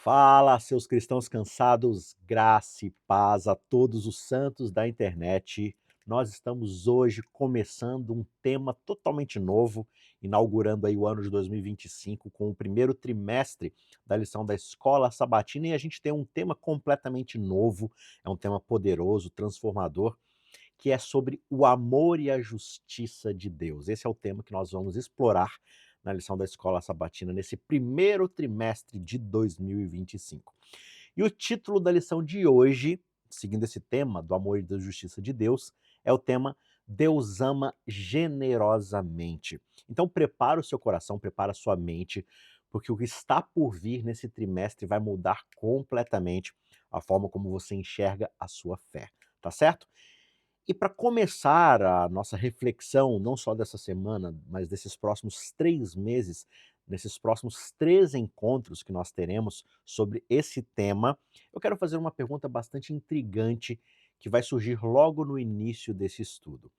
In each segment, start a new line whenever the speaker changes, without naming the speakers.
Fala, seus cristãos cansados, graça e paz a todos os santos da internet. Nós estamos hoje começando um tema totalmente novo, inaugurando aí o ano de 2025 com o primeiro trimestre da lição da Escola Sabatina e a gente tem um tema completamente novo, é um tema poderoso, transformador, que é sobre o amor e a justiça de Deus. Esse é o tema que nós vamos explorar na lição da Escola Sabatina nesse primeiro trimestre de 2025. E o título da lição de hoje, seguindo esse tema do amor e da justiça de Deus, é o tema Deus ama generosamente. Então prepara o seu coração, prepara a sua mente, porque o que está por vir nesse trimestre vai mudar completamente a forma como você enxerga a sua fé, tá certo? E para começar a nossa reflexão, não só dessa semana, mas desses próximos 3 meses, nesses próximos 3 encontros que nós teremos sobre esse tema, eu quero fazer uma pergunta bastante intrigante que vai surgir logo no início desse estudo.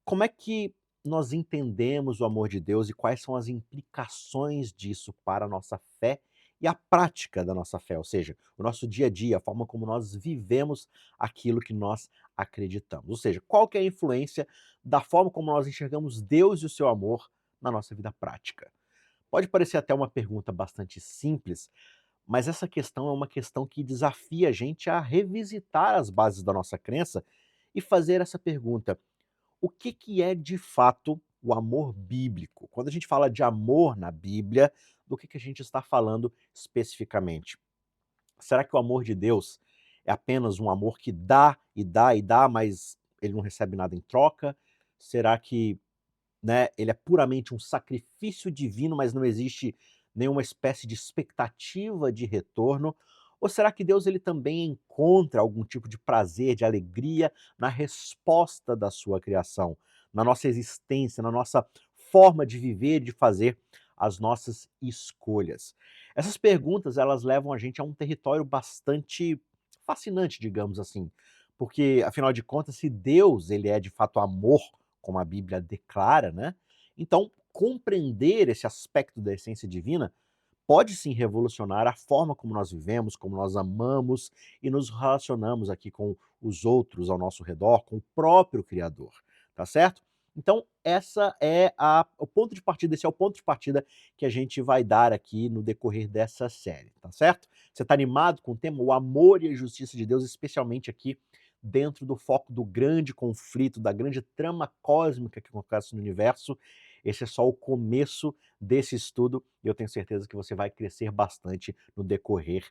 Como é que nós entendemos o amor de Deus e quais são as implicações disso para a nossa fé e a prática da nossa fé, ou seja, o nosso dia a dia, a forma como nós vivemos aquilo que nós acreditamos. Ou seja, qual que é a influência da forma como nós enxergamos Deus e o seu amor na nossa vida prática? Pode parecer até uma pergunta bastante simples, mas essa questão é uma questão que desafia a gente a revisitar as bases da nossa crença e fazer essa pergunta: o que que é de fato o amor bíblico? Quando a gente fala de amor na Bíblia, do que a gente está falando especificamente? Será que o amor de Deus é apenas um amor que dá e dá e dá, mas ele não recebe nada em troca? Será que, né, ele é puramente um sacrifício divino, mas não existe nenhuma espécie de expectativa de retorno? Ou será que Deus ele também encontra algum tipo de prazer, de alegria na resposta da sua criação, na nossa existência, na nossa forma de viver e de fazer as nossas escolhas? Essas perguntas, elas levam a gente a um território bastante fascinante, digamos assim, porque afinal de contas, se Deus ele é de fato amor, como a Bíblia declara, né? Então, compreender esse aspecto da essência divina pode sim revolucionar a forma como nós vivemos, como nós amamos e nos relacionamos aqui com os outros ao nosso redor, com o próprio Criador, tá certo? Então, essa é o ponto de partida, esse é o ponto de partida que a gente vai dar aqui no decorrer dessa série, tá certo? Você está animado com o tema? O amor e a justiça de Deus, especialmente aqui dentro do foco do grande conflito, da grande trama cósmica que acontece no universo. Esse é só o começo desse estudo e eu tenho certeza que você vai crescer bastante no decorrer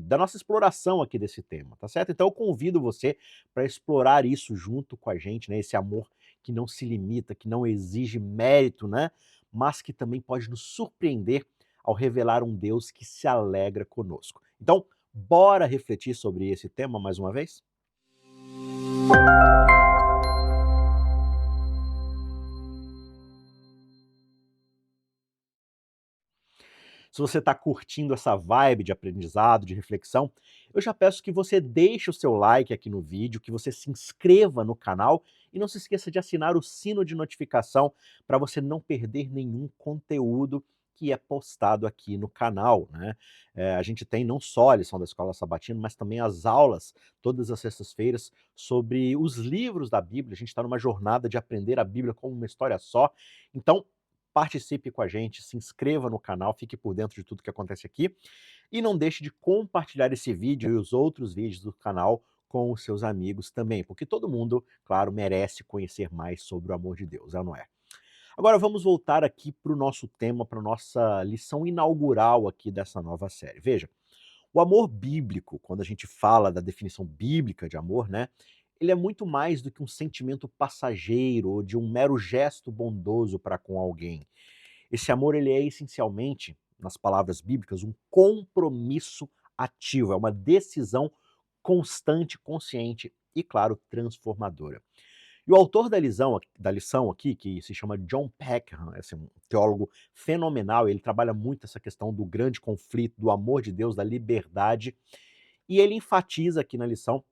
da nossa exploração aqui desse tema, tá certo? Então eu convido você para explorar isso junto com a gente, né? Esse amor que não se limita, que não exige mérito, né? Mas que também pode nos surpreender ao revelar um Deus que se alegra conosco. Então, bora refletir sobre esse tema mais uma vez? Se você está curtindo essa vibe de aprendizado, de reflexão, eu já peço que você deixe o seu like aqui no vídeo, que você se inscreva no canal e não se esqueça de assinar o sino de notificação para você não perder nenhum conteúdo que é postado aqui no canal, né? A gente tem não só a lição da Escola Sabatina, mas também as aulas todas as sextas-feiras sobre os livros da Bíblia. A gente está numa jornada de aprender a Bíblia como uma história só. Então, participe com a gente, se inscreva no canal, fique por dentro de tudo que acontece aqui e não deixe de compartilhar esse vídeo e os outros vídeos do canal com os seus amigos também, porque todo mundo, claro, merece conhecer mais sobre o amor de Deus, é ou não é? Agora vamos voltar aqui para o nosso tema, para a nossa lição inaugural aqui dessa nova série. Veja, o amor bíblico, quando a gente fala da definição bíblica de amor, né, ele é muito mais do que um sentimento passageiro ou de um mero gesto bondoso para com alguém. Esse amor ele é essencialmente, nas palavras bíblicas, um compromisso ativo, é uma decisão constante, consciente e, claro, transformadora. E o autor da lição aqui, que se chama John Peckham, é assim, um teólogo fenomenal, ele trabalha muito essa questão do grande conflito, do amor de Deus, da liberdade, e ele enfatiza aqui na lição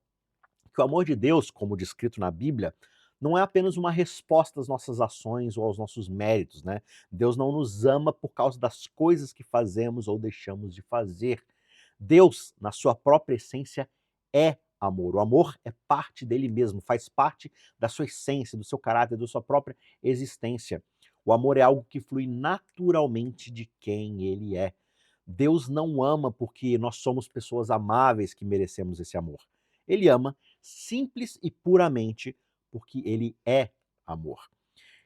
que o amor de Deus, como descrito na Bíblia, não é apenas uma resposta às nossas ações ou aos nossos méritos, né? Deus não nos ama por causa das coisas que fazemos ou deixamos de fazer, Deus, na sua própria essência, é amor. O amor é parte dele mesmo, faz parte da sua essência, do seu caráter, da sua própria existência. O amor é algo que flui naturalmente de quem ele é. Deus não ama porque nós somos pessoas amáveis que merecemos esse amor. Ele ama simples e puramente porque ele é amor.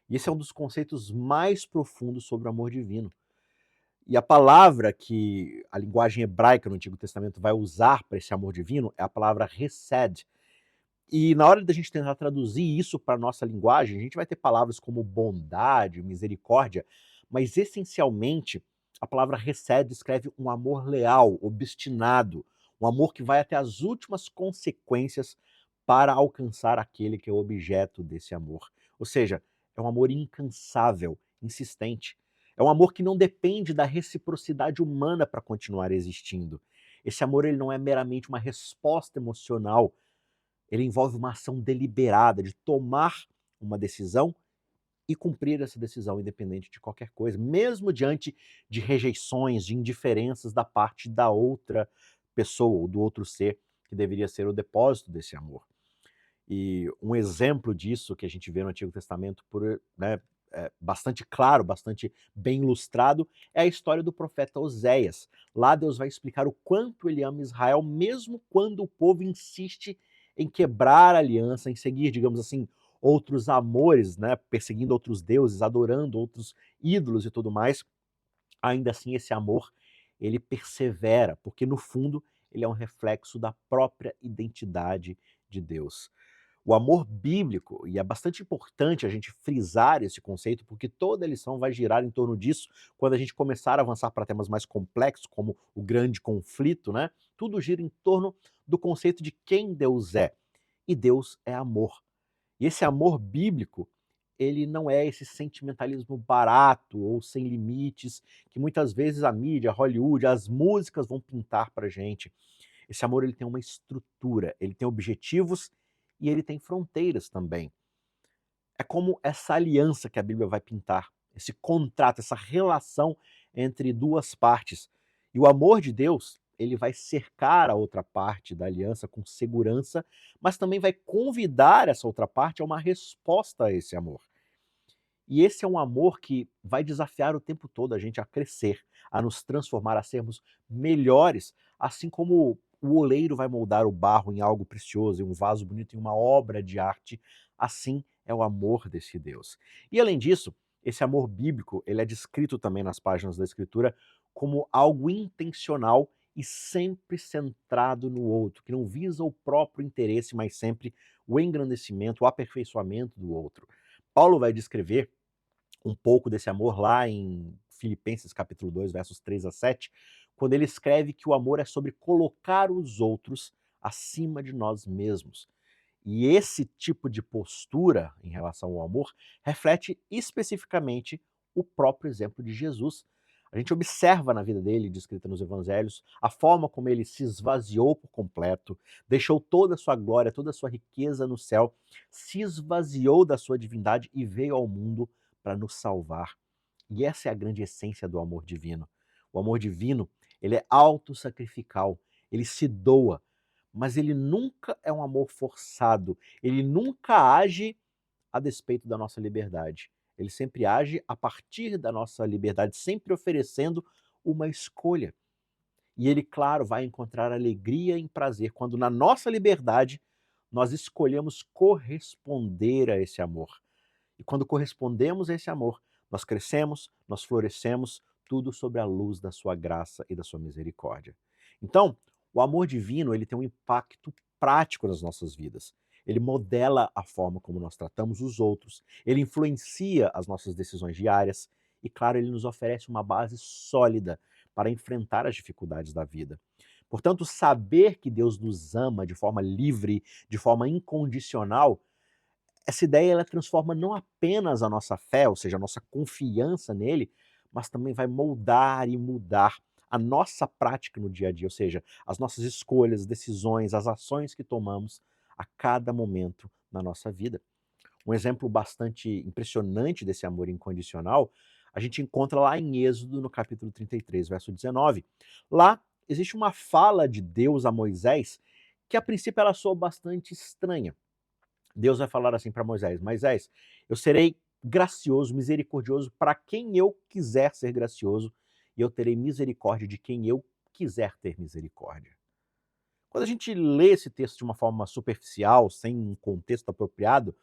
E esse é um dos conceitos mais profundos sobre o amor divino. E a palavra que a linguagem hebraica no Antigo Testamento vai usar para esse amor divino é a palavra hesed. E na hora da gente tentar traduzir isso para a nossa linguagem, a gente vai ter palavras como bondade, misericórdia, mas essencialmente a palavra hesed descreve um amor leal, obstinado, um amor que vai até as últimas consequências para alcançar aquele que é o objeto desse amor. Ou seja, é um amor incansável, insistente. É um amor que não depende da reciprocidade humana para continuar existindo. Esse amor ele não é meramente uma resposta emocional, ele envolve uma ação deliberada de tomar uma decisão e cumprir essa decisão independente de qualquer coisa, mesmo diante de rejeições, de indiferenças da parte da outra pessoa ou do outro ser que deveria ser o depósito desse amor. E um exemplo disso que a gente vê no Antigo Testamento bastante claro, bastante bem ilustrado, é a história do profeta Oséias. Lá Deus vai explicar o quanto ele ama Israel, mesmo quando o povo insiste em quebrar a aliança, em seguir, digamos assim, outros amores, né, perseguindo outros deuses, adorando outros ídolos e tudo mais. Ainda assim, esse amor, ele persevera, porque no fundo ele é um reflexo da própria identidade de Deus. O amor bíblico, e é bastante importante a gente frisar esse conceito, porque toda a lição vai girar em torno disso, quando a gente começar a avançar para temas mais complexos, como o grande conflito, né? Tudo gira em torno do conceito de quem Deus é. E Deus é amor. E esse amor bíblico, ele não é esse sentimentalismo barato ou sem limites, que muitas vezes a mídia, Hollywood, as músicas vão pintar pra gente. Esse amor ele tem uma estrutura, ele tem objetivos e ele tem fronteiras também. É como essa aliança que a Bíblia vai pintar, esse contrato, essa relação entre duas partes. E o amor de Deus, ele vai cercar a outra parte da aliança com segurança, mas também vai convidar essa outra parte a uma resposta a esse amor. E esse é um amor que vai desafiar o tempo todo a gente a crescer, a nos transformar, a sermos melhores, assim como o oleiro vai moldar o barro em algo precioso, em um vaso bonito, em uma obra de arte, assim é o amor desse Deus. E além disso, esse amor bíblico, ele é descrito também nas páginas da Escritura como algo intencional e sempre centrado no outro, que não visa o próprio interesse, mas sempre o engrandecimento, o aperfeiçoamento do outro. Paulo vai descrever um pouco desse amor lá em Filipenses capítulo 2, versos 3 a 7, quando ele escreve que o amor é sobre colocar os outros acima de nós mesmos. E esse tipo de postura em relação ao amor reflete especificamente o próprio exemplo de Jesus. A gente observa na vida dele, descrita nos evangelhos, a forma como ele se esvaziou por completo, deixou toda a sua glória, toda a sua riqueza no céu, se esvaziou da sua divindade e veio ao mundo para nos salvar. E essa é a grande essência do amor divino. O amor divino, ele é autossacrificial, ele se doa, mas ele nunca é um amor forçado, ele nunca age a despeito da nossa liberdade. Ele sempre age a partir da nossa liberdade, sempre oferecendo uma escolha. E ele, claro, vai encontrar alegria e prazer quando, na nossa liberdade, nós escolhemos corresponder a esse amor. E quando correspondemos a esse amor, nós crescemos, nós florescemos, tudo sob a luz da sua graça e da sua misericórdia. Então, o amor divino, ele tem um impacto prático nas nossas vidas. Ele modela a forma como nós tratamos os outros, ele influencia as nossas decisões diárias e, claro, ele nos oferece uma base sólida para enfrentar as dificuldades da vida. Portanto, saber que Deus nos ama de forma livre, de forma incondicional, essa ideia ela transforma não apenas a nossa fé, ou seja, a nossa confiança nele, mas também vai moldar e mudar a nossa prática no dia a dia, ou seja, as nossas escolhas, decisões, as ações que tomamos a cada momento na nossa vida. Um exemplo bastante impressionante desse amor incondicional, a gente encontra lá em Êxodo, no capítulo 33, verso 19. Lá, existe uma fala de Deus a Moisés que a princípio ela soa bastante estranha. Deus vai falar assim para Moisés: Moisés, eu serei gracioso, misericordioso para quem eu quiser ser gracioso, e eu terei misericórdia de quem eu quiser ter misericórdia. Quando a gente lê esse texto de uma forma superficial, sem um contexto apropriado,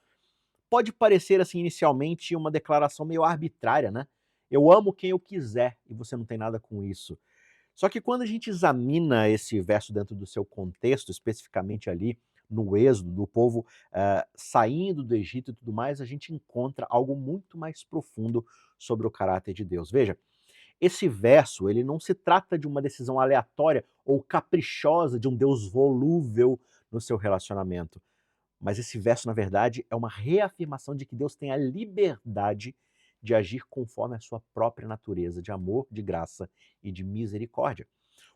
pode parecer assim inicialmente uma declaração meio arbitrária, né? Eu amo quem eu quiser e você não tem nada com isso. Só que quando a gente examina esse verso dentro do seu contexto, especificamente ali no êxodo, do povo saindo do Egito e tudo mais, a gente encontra algo muito mais profundo sobre o caráter de Deus. Veja, esse verso ele não se trata de uma decisão aleatória ou caprichosa de um Deus volúvel no seu relacionamento. Mas esse verso, na verdade, é uma reafirmação de que Deus tem a liberdade de agir conforme a sua própria natureza de amor, de graça e de misericórdia.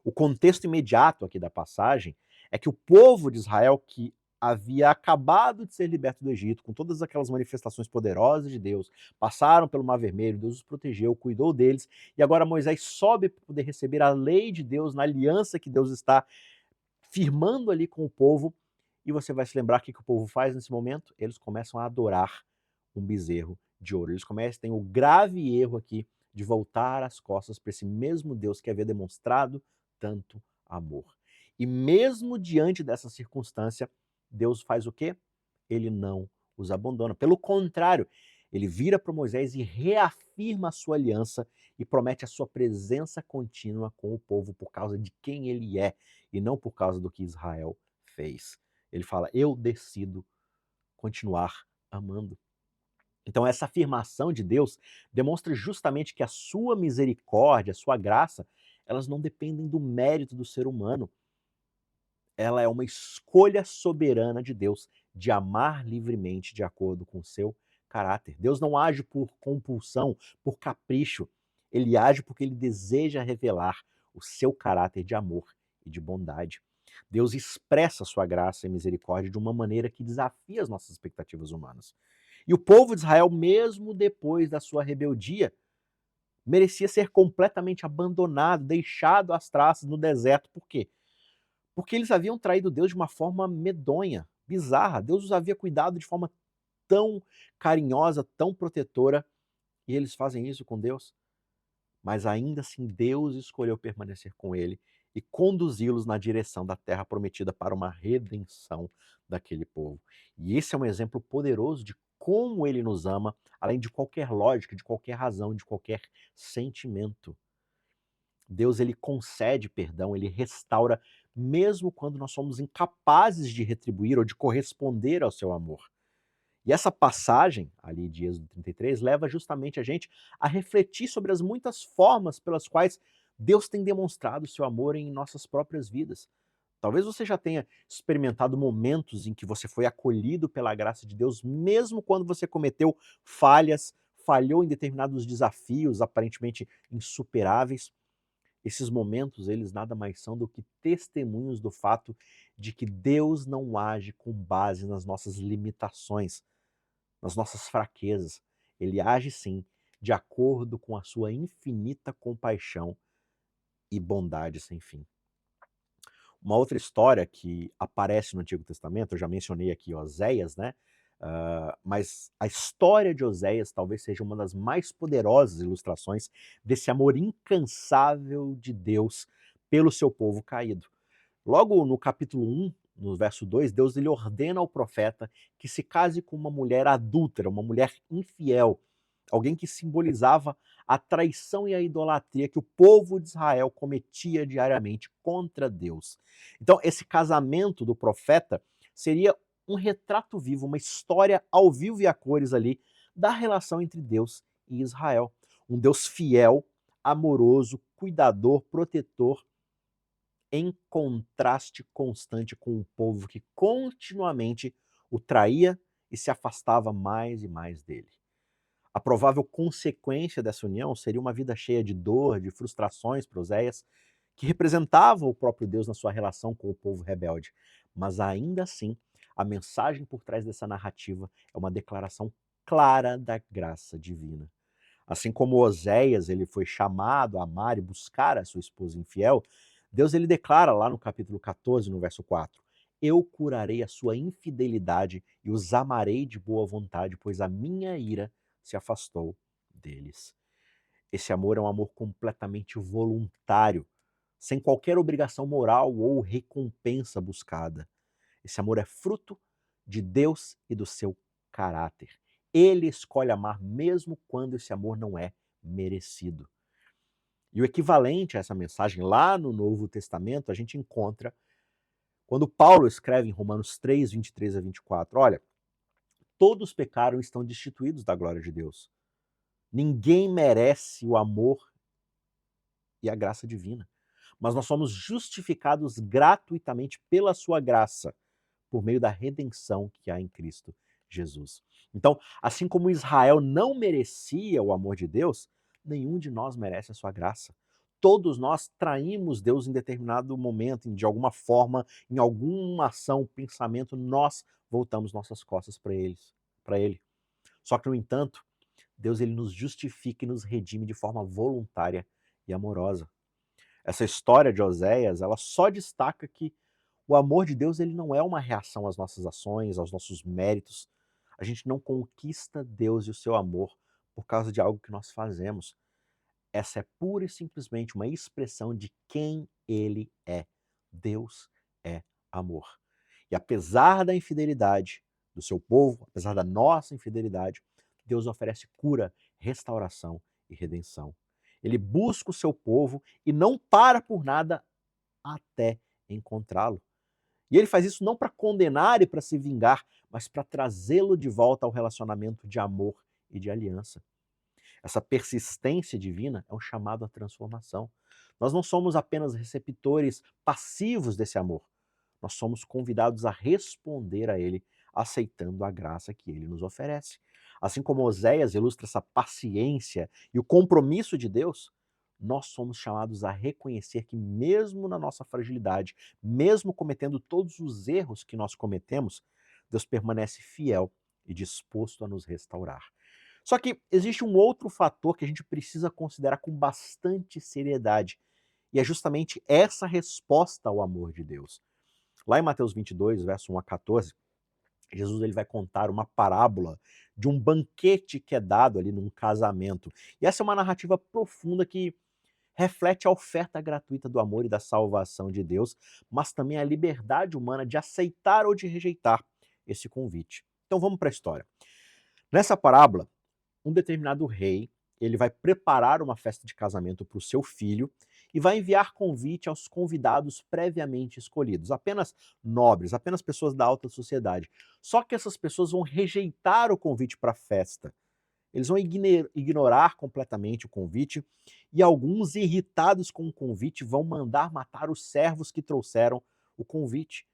O contexto imediato aqui da passagem é que o povo de Israel, que havia acabado de ser liberto do Egito, com todas aquelas manifestações poderosas de Deus, passaram pelo Mar Vermelho, Deus os protegeu, cuidou deles, e agora Moisés sobe para poder receber a lei de Deus, na aliança que Deus está firmando ali com o povo, e você vai se lembrar o que o povo faz nesse momento? Eles começam a adorar um bezerro de ouro. Eles começam, tem o grave erro aqui de voltar as costas para esse mesmo Deus que havia demonstrado tanto amor. E mesmo diante dessa circunstância, Deus faz o quê? Ele não os abandona. Pelo contrário, ele vira para Moisés e reafirma a sua aliança e promete a sua presença contínua com o povo por causa de quem ele é e não por causa do que Israel fez. Ele fala: eu decido continuar amando. Então, essa afirmação de Deus demonstra justamente que a sua misericórdia, a sua graça, elas não dependem do mérito do ser humano. Ela é uma escolha soberana de Deus de amar livremente de acordo com o seu caráter. Deus não age por compulsão, por capricho. Ele age porque ele deseja revelar o seu caráter de amor e de bondade. Deus expressa sua graça e misericórdia de uma maneira que desafia as nossas expectativas humanas. E o povo de Israel, mesmo depois da sua rebeldia, merecia ser completamente abandonado, deixado às traças no deserto. Por quê? Porque eles haviam traído Deus de uma forma medonha, bizarra. Deus os havia cuidado de forma tão carinhosa, tão protetora, e eles fazem isso com Deus. Mas ainda assim, Deus escolheu permanecer com ele e conduzi-los na direção da terra prometida para uma redenção daquele povo. E esse é um exemplo poderoso de como ele nos ama, além de qualquer lógica, de qualquer razão, de qualquer sentimento. Deus ele concede perdão, ele restaura, mesmo quando nós somos incapazes de retribuir ou de corresponder ao seu amor. E essa passagem, ali de Êxodo 33, leva justamente a gente a refletir sobre as muitas formas pelas quais Deus tem demonstrado o seu amor em nossas próprias vidas. Talvez você já tenha experimentado momentos em que você foi acolhido pela graça de Deus, mesmo quando você cometeu falhas, falhou em determinados desafios aparentemente insuperáveis. Esses momentos, eles nada mais são do que testemunhos do fato de que Deus não age com base nas nossas limitações, nas nossas fraquezas. Ele age sim de acordo com a sua infinita compaixão e bondade sem fim. Uma outra história que aparece no Antigo Testamento, eu já mencionei aqui Oséias, né? Mas a história de Oséias talvez seja uma das mais poderosas ilustrações desse amor incansável de Deus pelo seu povo caído. Logo no capítulo 1, no verso 2, Deus ele ordena ao profeta que se case com uma mulher adúltera, uma mulher infiel, alguém que simbolizava a traição e a idolatria que o povo de Israel cometia diariamente contra Deus. Então, esse casamento do profeta seria um retrato vivo, uma história ao vivo e a cores ali da relação entre Deus e Israel. Um Deus fiel, amoroso, cuidador, protetor, em contraste constante com um povo que continuamente o traía e se afastava mais e mais dele. A provável consequência dessa união seria uma vida cheia de dor, de frustrações para Oséias, que representava o próprio Deus na sua relação com o povo rebelde. Mas ainda assim, a mensagem por trás dessa narrativa é uma declaração clara da graça divina. Assim como Oséias ele foi chamado a amar e buscar a sua esposa infiel, Deus ele declara lá no capítulo 14, no verso 4: Eu curarei a sua infidelidade e os amarei de boa vontade, pois a minha ira se afastou deles. Esse amor é um amor completamente voluntário, sem qualquer obrigação moral ou recompensa buscada. Esse amor é fruto de Deus e do seu caráter. Ele escolhe amar mesmo quando esse amor não é merecido. E o equivalente a essa mensagem lá no Novo Testamento a gente encontra quando Paulo escreve em Romanos 3, 23 a 24, olha, todos pecaram e estão destituídos da glória de Deus. Ninguém merece o amor e a graça divina, mas nós somos justificados gratuitamente pela sua graça, por meio da redenção que há em Cristo Jesus. Então, assim como Israel não merecia o amor de Deus, nenhum de nós merece a sua graça. Todos nós traímos Deus em determinado momento, de alguma forma, em alguma ação, pensamento, nós voltamos nossas costas para ele. Só que, no entanto, Deus ele nos justifica e nos redime de forma voluntária e amorosa. Essa história de Oséias, ela só destaca que o amor de Deus ele não é uma reação às nossas ações, aos nossos méritos. A gente não conquista Deus e o seu amor por causa de algo que nós fazemos. Essa é pura e simplesmente uma expressão de quem ele é. Deus é amor. E apesar da infidelidade do seu povo, apesar da nossa infidelidade, Deus oferece cura, restauração e redenção. Ele busca o seu povo e não para por nada até encontrá-lo. E ele faz isso não para condenar e para se vingar, mas para trazê-lo de volta ao relacionamento de amor e de aliança. Essa persistência divina é um chamado à transformação. Nós não somos apenas receptores passivos desse amor. Nós somos convidados a responder a ele, aceitando a graça que ele nos oferece. Assim como Oséias ilustra essa paciência e o compromisso de Deus, nós somos chamados a reconhecer que, mesmo na nossa fragilidade, mesmo cometendo todos os erros que nós cometemos, Deus permanece fiel e disposto a nos restaurar. Só que existe um outro fator que a gente precisa considerar com bastante seriedade, e é justamente essa resposta ao amor de Deus. Lá em Mateus 22, verso 1 a 14, Jesus ele vai contar uma parábola de um banquete que é dado ali num casamento. E essa é uma narrativa profunda que reflete a oferta gratuita do amor e da salvação de Deus, mas também a liberdade humana de aceitar ou de rejeitar esse convite. Então vamos para a história. Nessa parábola, um determinado rei, ele vai preparar uma festa de casamento para o seu filho e vai enviar convite aos convidados previamente escolhidos, apenas nobres, apenas pessoas da alta sociedade. Só que essas pessoas vão rejeitar o convite para a festa. Eles vão ignorar completamente o convite e alguns, irritados com o convite, vão mandar matar os servos que trouxeram o convite.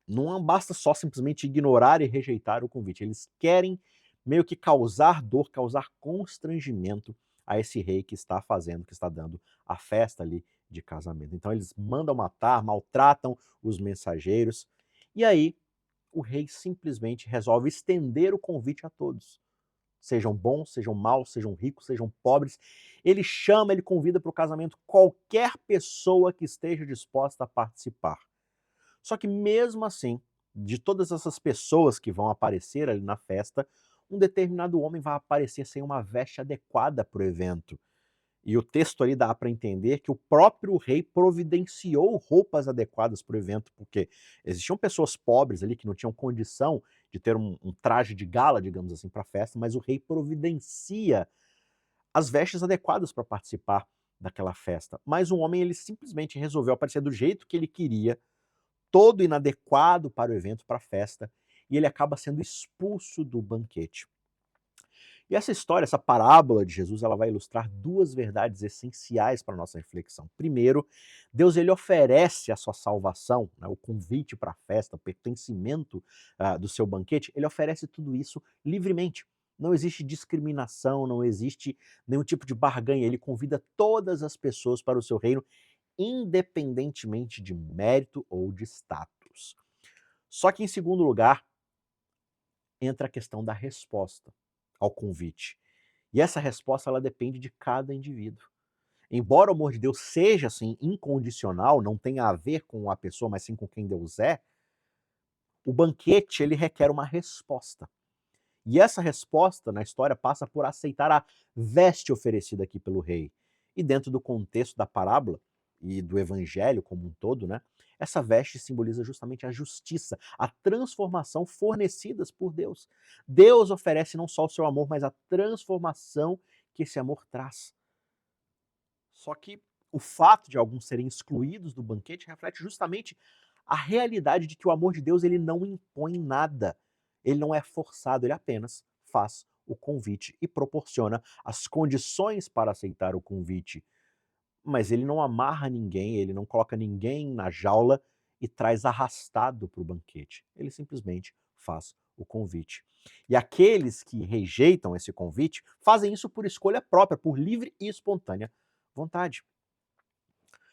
Não basta só simplesmente ignorar e rejeitar o convite. Eles querem meio que causar dor, causar constrangimento a esse rei que está fazendo, que está dando a festa ali de casamento. Então eles mandam matar, maltratam os mensageiros. E aí o rei simplesmente resolve estender o convite a todos. Sejam bons, sejam maus, sejam ricos, sejam pobres. Ele chama, ele convida para o casamento qualquer pessoa que esteja disposta a participar. Só que mesmo assim, de todas essas pessoas que vão aparecer ali na festa, um determinado homem vai aparecer sem uma veste adequada para o evento. E o texto ali dá para entender que o próprio rei providenciou roupas adequadas para o evento, porque existiam pessoas pobres ali que não tinham condição de ter um traje de gala, digamos assim, para a festa, mas o rei providencia as vestes adequadas para participar daquela festa. Mas o homem ele simplesmente resolveu aparecer do jeito que ele queria, todo inadequado para o evento, para a festa, e ele acaba sendo expulso do banquete. E essa história, essa parábola de Jesus, ela vai ilustrar duas verdades essenciais para a nossa reflexão. Primeiro, Deus ele oferece a sua salvação, né, o convite para a festa, o pertencimento do seu banquete, ele oferece tudo isso livremente. Não existe discriminação, não existe nenhum tipo de barganha. Ele convida todas as pessoas para o seu reino, independentemente de mérito ou de status. Só que, em segundo lugar, entra a questão da resposta ao convite. E essa resposta ela depende de cada indivíduo. Embora o amor de Deus seja, assim, incondicional, não tenha a ver com a pessoa, mas sim com quem Deus é, o banquete ele requer uma resposta. E essa resposta na história passa por aceitar a veste oferecida aqui pelo rei. E dentro do contexto da parábola e do evangelho como um todo, né, essa veste simboliza justamente a justiça, a transformação fornecidas por Deus. Deus oferece não só o seu amor, mas a transformação que esse amor traz. Só que o fato de alguns serem excluídos do banquete reflete justamente a realidade de que o amor de Deus ele não impõe nada. Ele não é forçado, ele apenas faz o convite e proporciona as condições para aceitar o convite. Mas ele não amarra ninguém, ele não coloca ninguém na jaula e traz arrastado para o banquete. Ele simplesmente faz o convite. E aqueles que rejeitam esse convite fazem isso por escolha própria, por livre e espontânea vontade.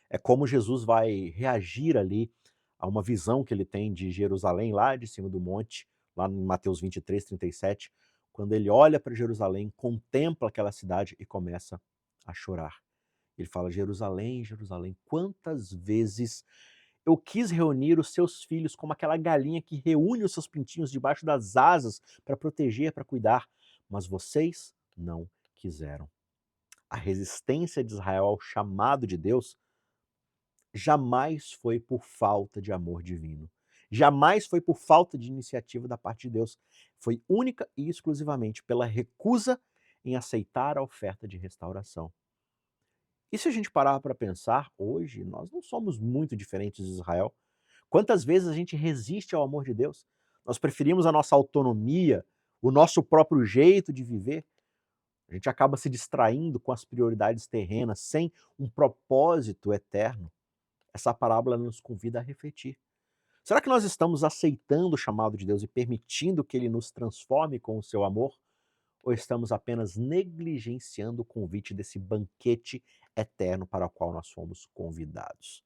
É como Jesus vai reagir ali a uma visão que ele tem de Jerusalém lá de cima do monte, lá em Mateus 23:37, quando ele olha para Jerusalém, contempla aquela cidade e começa a chorar. Ele fala: Jerusalém, Jerusalém, quantas vezes eu quis reunir os seus filhos como aquela galinha que reúne os seus pintinhos debaixo das asas para proteger, para cuidar, mas vocês não quiseram. A resistência de Israel ao chamado de Deus jamais foi por falta de amor divino. Jamais foi por falta de iniciativa da parte de Deus. Foi única e exclusivamente pela recusa em aceitar a oferta de restauração. E se a gente parar para pensar, hoje nós não somos muito diferentes de Israel. Quantas vezes a gente resiste ao amor de Deus? Nós preferimos a nossa autonomia, o nosso próprio jeito de viver. A gente acaba se distraindo com as prioridades terrenas, sem um propósito eterno. Essa parábola nos convida a refletir. Será que nós estamos aceitando o chamado de Deus e permitindo que ele nos transforme com o seu amor? Ou estamos apenas negligenciando o convite desse banquete eterno para o qual nós fomos convidados?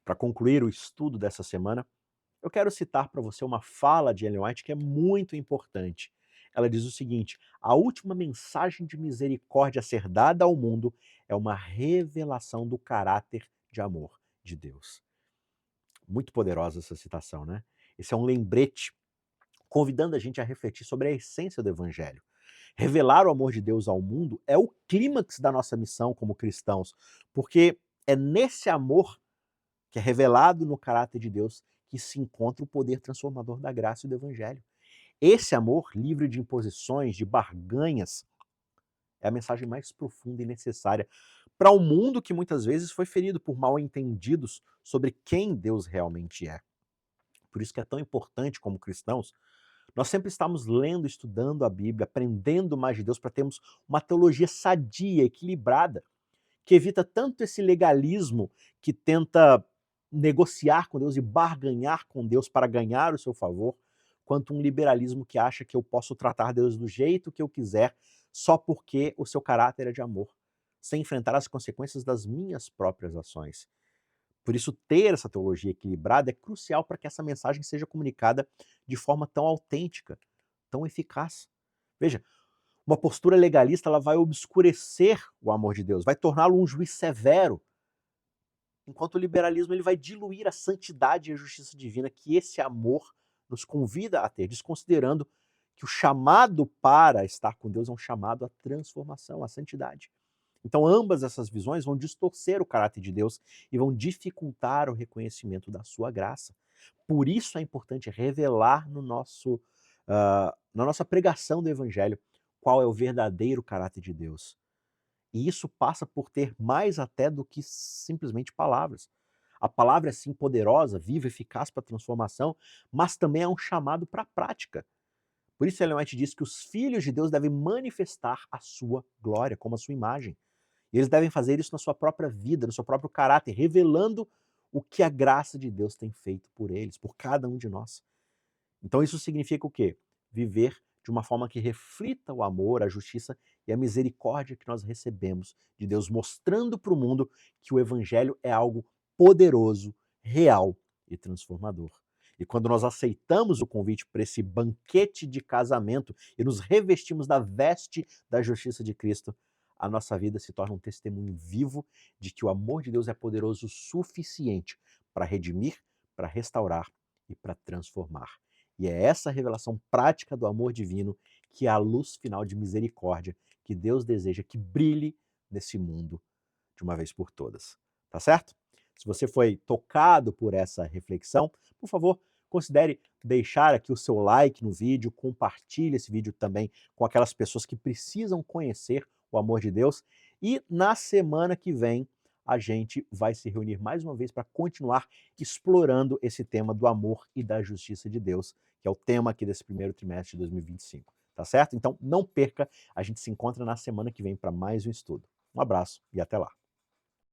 Para concluir o estudo dessa semana, eu quero citar para você uma fala de Ellen White que é muito importante. Ela diz o seguinte: a última mensagem de misericórdia a ser dada ao mundo é uma revelação do caráter de amor de Deus. Muito poderosa essa citação, né? Esse é um lembrete convidando a gente a refletir sobre a essência do evangelho. Revelar o amor de Deus ao mundo é o clímax da nossa missão como cristãos, porque é nesse amor que é revelado no caráter de Deus que se encontra o poder transformador da graça e do evangelho. Esse amor, livre de imposições, de barganhas, é a mensagem mais profunda e necessária para um mundo que muitas vezes foi ferido por mal-entendidos sobre quem Deus realmente é. Por isso que é tão importante como cristãos nós sempre estamos lendo, estudando a Bíblia, aprendendo mais de Deus para termos uma teologia sadia, equilibrada, que evita tanto esse legalismo que tenta negociar com Deus e barganhar com Deus para ganhar o seu favor, quanto um liberalismo que acha que eu posso tratar Deus do jeito que eu quiser só porque o seu caráter é de amor, sem enfrentar as consequências das minhas próprias ações. Por isso, ter essa teologia equilibrada é crucial para que essa mensagem seja comunicada de forma tão autêntica, tão eficaz. Veja, uma postura legalista ela vai obscurecer o amor de Deus, vai torná-lo um juiz severo, enquanto o liberalismo ele vai diluir a santidade e a justiça divina que esse amor nos convida a ter, desconsiderando que o chamado para estar com Deus é um chamado à transformação, à santidade. Então, ambas essas visões vão distorcer o caráter de Deus e vão dificultar o reconhecimento da sua graça. Por isso é importante revelar no nosso, na nossa pregação do Evangelho qual é o verdadeiro caráter de Deus. E isso passa por ter mais até do que simplesmente palavras. A palavra é sim poderosa, viva, eficaz para a transformação, mas também é um chamado para a prática. Por isso Ellen White diz que os filhos de Deus devem manifestar a sua glória, como a sua imagem. E eles devem fazer isso na sua própria vida, no seu próprio caráter, revelando o que a graça de Deus tem feito por eles, por cada um de nós. Então isso significa o quê? Viver de uma forma que reflita o amor, a justiça e a misericórdia que nós recebemos de Deus, mostrando para o mundo que o evangelho é algo poderoso, real e transformador. E quando nós aceitamos o convite para esse banquete de casamento e nos revestimos da veste da justiça de Cristo, a nossa vida se torna um testemunho vivo de que o amor de Deus é poderoso o suficiente para redimir, para restaurar e para transformar. E é essa revelação prática do amor divino que é a luz final de misericórdia que Deus deseja que brilhe nesse mundo de uma vez por todas. Tá certo? Se você foi tocado por essa reflexão, por favor, considere deixar aqui o seu like no vídeo, compartilhe esse vídeo também com aquelas pessoas que precisam conhecer o amor de Deus. E na semana que vem, a gente vai se reunir mais uma vez para continuar explorando esse tema do amor e da justiça de Deus, que é o tema aqui desse primeiro trimestre de 2025. Tá certo? Então não perca, a gente se encontra na semana que vem para mais um estudo. Um abraço e até lá.